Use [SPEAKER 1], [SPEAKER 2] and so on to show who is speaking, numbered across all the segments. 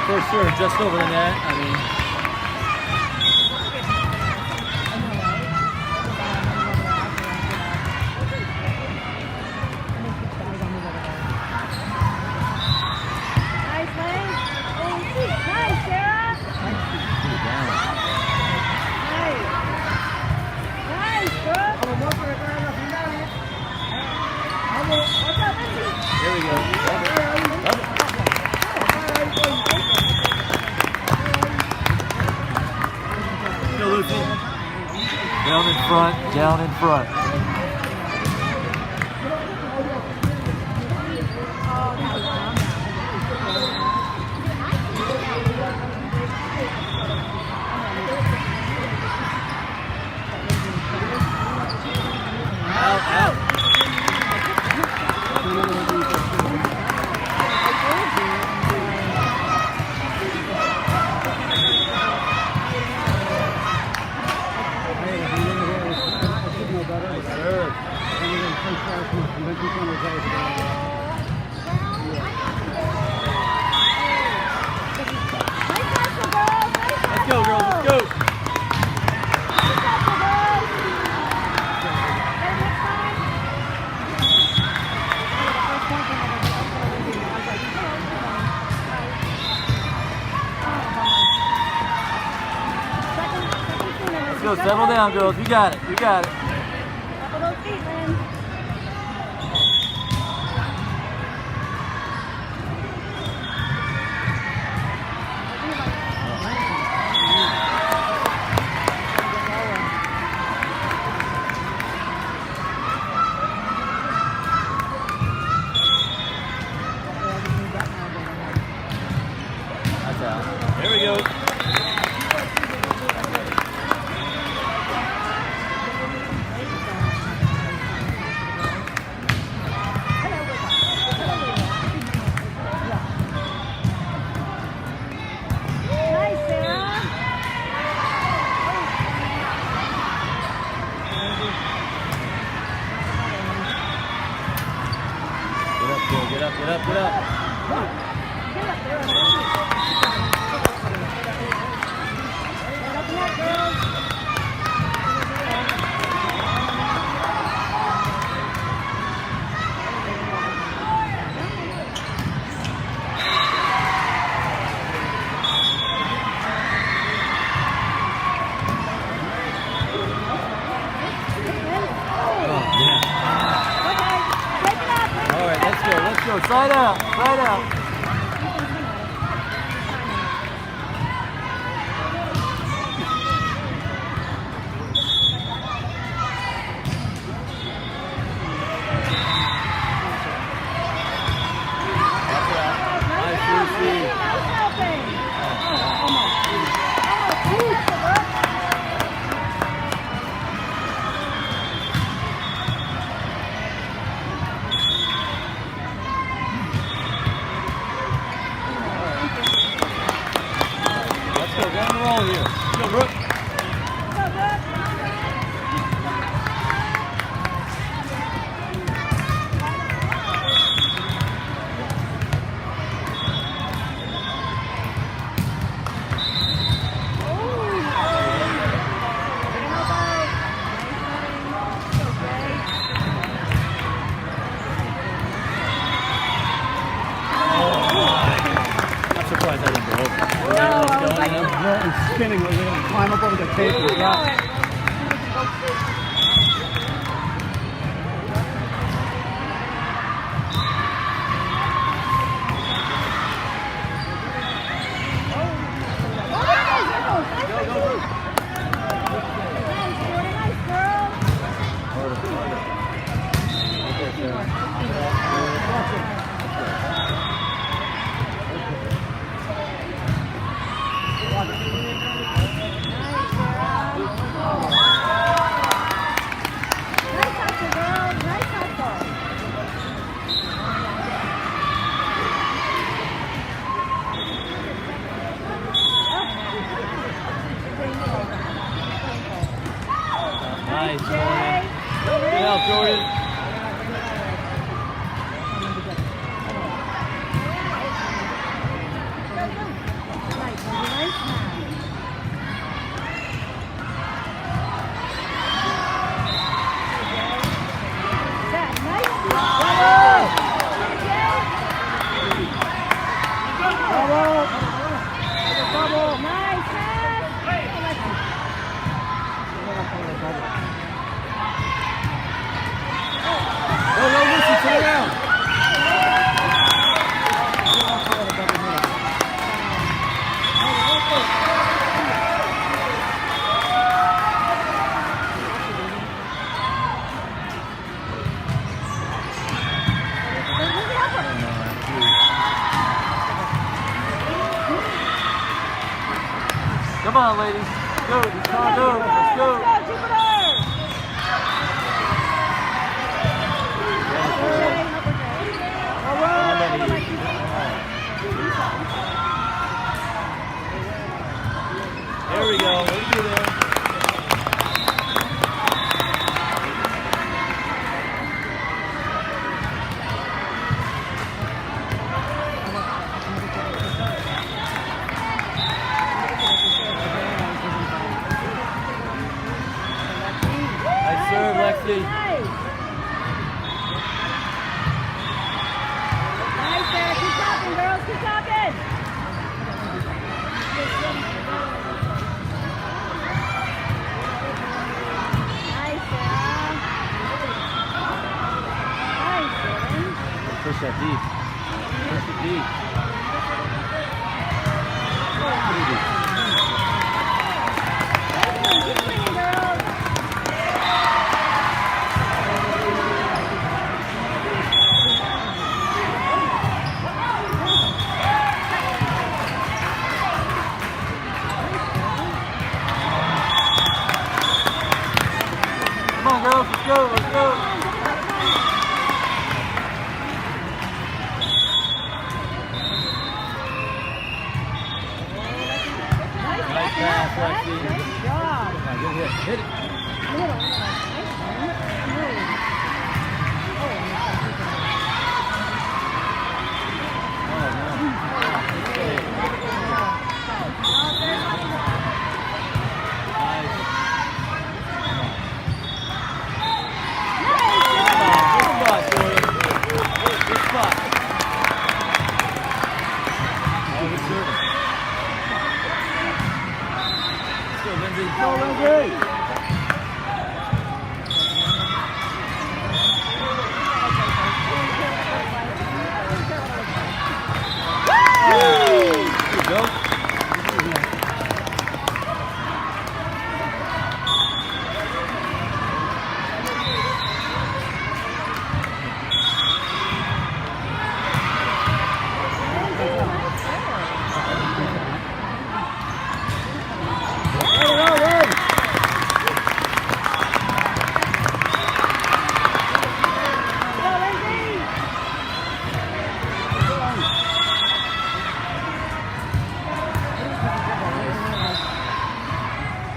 [SPEAKER 1] First serve just over the net. I mean,
[SPEAKER 2] nice, Lane. Nice, Sarah. Nice, Brooke. What's up, Lindsay?
[SPEAKER 1] here we go. Love it. Go, Lucy. Down in front, down in front. Out, out. Let's go, girls, let's go. Let's go, settle down, girls. You got it, you got it.
[SPEAKER 2] Couple those feet, Lynn.
[SPEAKER 1] That's out. Here we go.
[SPEAKER 2] Nice, Sarah.
[SPEAKER 1] Get up, girl. Get up, get up, get up.
[SPEAKER 2] Get up there. Get up in that, girls.
[SPEAKER 1] All right, let's go, let's go. Side out, side out. Nice, Lucy. Let's go, get on the roll here. Let's go, Brooke. I'm surprised I didn't go over.
[SPEAKER 3] It's spinning. We're going to climb up over the table. Yeah.
[SPEAKER 1] on, ladies. Let's go. Let's go. Let's go. There we go. Way to be there. Nice serve, Lexi.
[SPEAKER 2] Nice there. Keep talking, girls. Keep talking. Nice, Sarah. Nice, Jordan.
[SPEAKER 1] Push that deep. Push it deep.
[SPEAKER 2] Keep swinging, girls.
[SPEAKER 1] Come on, girls. Let's go. Let's go. Nice pass, Lexi.
[SPEAKER 2] Good job.
[SPEAKER 1] Come on, good hit. Hit it. Oh, no. Good spot, Jordan. Good spot. Oh, good service. Let's go, Lindsay. Go, Lindsay. There you go.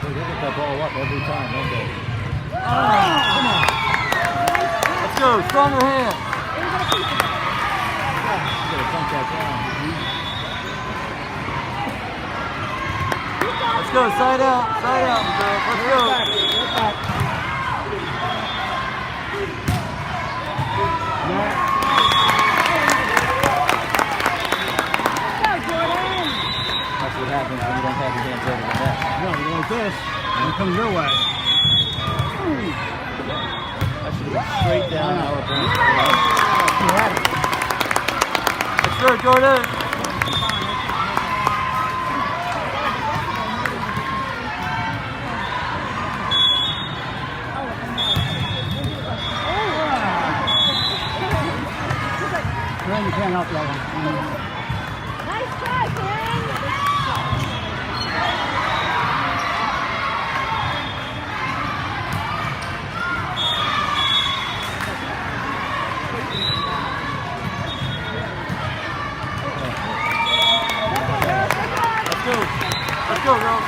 [SPEAKER 1] They get that ball up every time, don't they? Come on. Let's go. Stronger hand. You gotta dump that down. Let's go. Side out. Side out, girl. Let's go. That's what happens when you don't have your hands over the net.
[SPEAKER 3] No, you go like this, and it comes your way.
[SPEAKER 1] That should have been straight down our bench.
[SPEAKER 3] You had it.
[SPEAKER 1] Let's go, Jordan.
[SPEAKER 3] Then you can't help that one.
[SPEAKER 2] Nice try, Karen.
[SPEAKER 1] Let's go. Let's go, girls.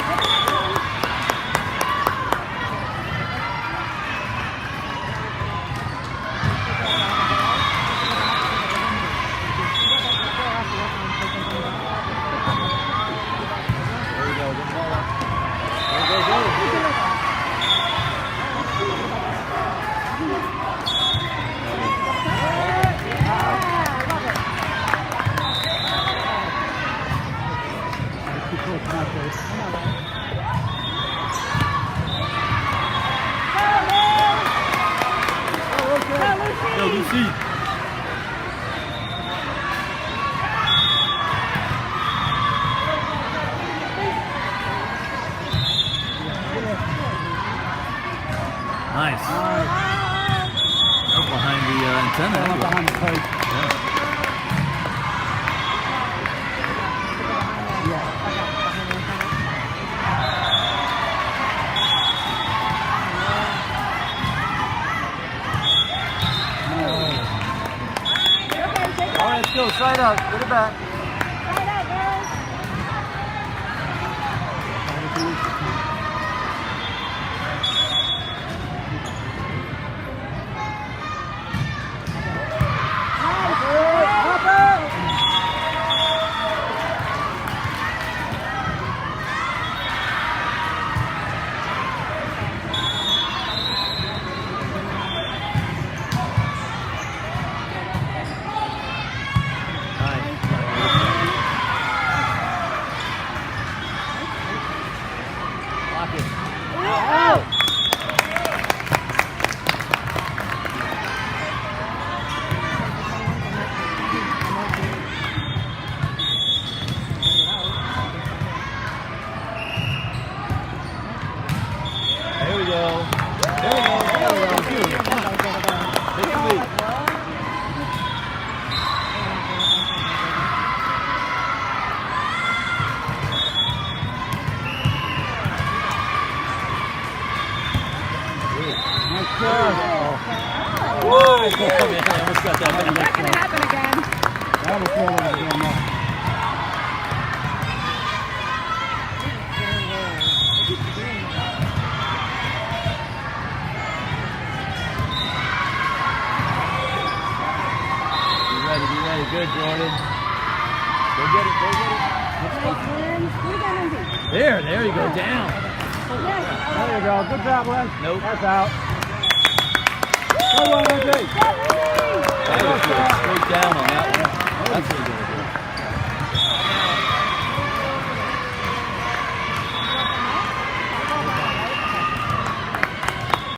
[SPEAKER 1] There we go. Good ball up. Go.
[SPEAKER 3] Too close, not close.
[SPEAKER 1] right, let's go. Side out. Get it back.
[SPEAKER 2] Side out, girls.
[SPEAKER 1] Lock it.
[SPEAKER 2] Out.
[SPEAKER 1] There we go. There we go. There we go. Beautiful. Come on. Take your lead.
[SPEAKER 3] Nice job.
[SPEAKER 1] Whoa! Man, I almost got that.
[SPEAKER 2] Not gonna happen again.
[SPEAKER 3] That was cool when it was going up.
[SPEAKER 1] Be ready. Good, Jordan. Go get it.
[SPEAKER 2] Nice, Lynn. You got Lindsay.
[SPEAKER 1] There you go. Down.
[SPEAKER 2] Yes.
[SPEAKER 3] There you go. Good job, Lynn.
[SPEAKER 1] Nope.
[SPEAKER 3] That's out. Go, Lindsay.
[SPEAKER 1] That was good. Straight down on that one. That's really good.